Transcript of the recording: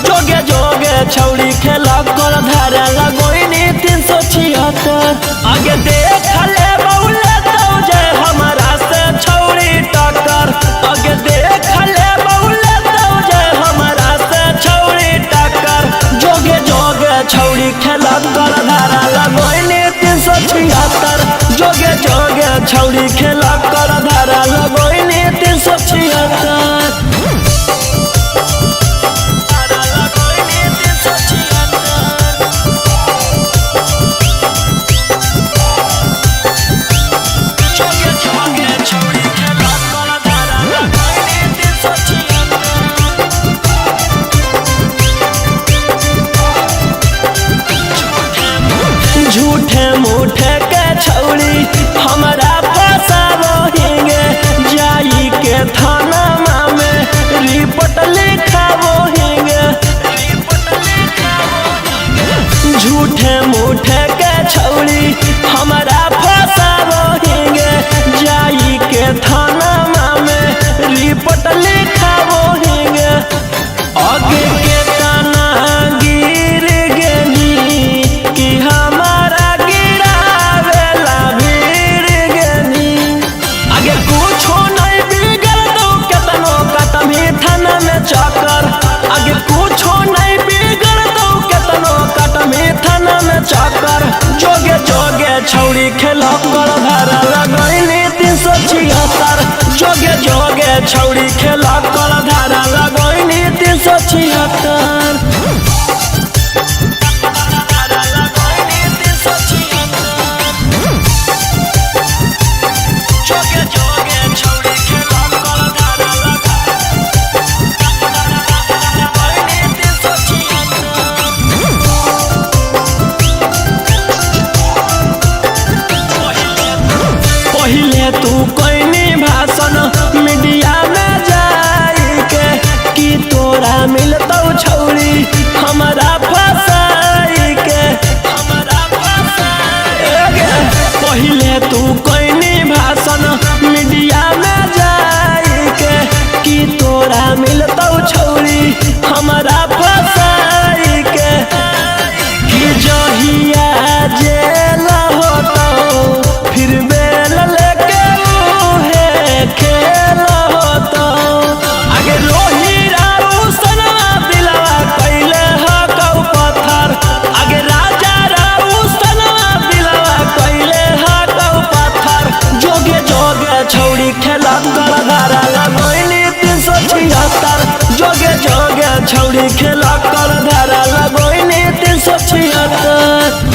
जोगे जोगे छौड़ी खेला कर धारा लगोइनी 376। आगे देख ले बउले तो जे हमारा से छौड़ी टक्कर। आगे देख ले बउले तो जे हमारा से छौड़ी टक्कर। जोगे जोगे छौड़ी खेला कर धारा लगोइनी 376। जोगे जोगे छौड़ी खेला कर धारा लगोइनी 376। झूठे मूठे के छौड़ी हमारा फसावो हिंगे। जाई के थाना में रिपोर्ट लिखावो हिंगे। झूठे मूठे के छौड़ी हमारा फसावो हिंगे। जाई के थाना में रिपोर्ट लिखावो हिंगे। आगे के तना गिर गेनी कि हमारा गिरावेला भीड़ गेनी। आगे कुछो नहीं बिगड़ दो केतनो कटमी थाना में चक्कर। आगे कुछो नहीं बिगड़ दो केतनो कटमी थाना में चक्कर। जोगे जोगे छौड़ी खेला कर धारा लगोइनी 376। जोगे जोगे छौड़ी खेला कर धारा लगोइनी 376। पहिले तू कोइनी भाषण मीडिया में जाई के कि तोरा मिलतौ छौड़ी हमारा फसाई के। पहिले तू कोइनी भाषण मीडिया में जाई के कि तोरा मिलतौ छौड़ी हमारा फसाई के। कि जहिया जेल होतौ फिर बेल लेके उहे खेल होतौ। आगे रोहिरा उसना दिलवा कैले हकौ पत्थर। आगे राजा उसना दिलवा कैले हकौ पत्थर। जोगे जोगे छौड़ी खेला कर धारा लगोइनी 376। जोगे जोगे छौड़ी खेला कर धारा लगोइनी 376।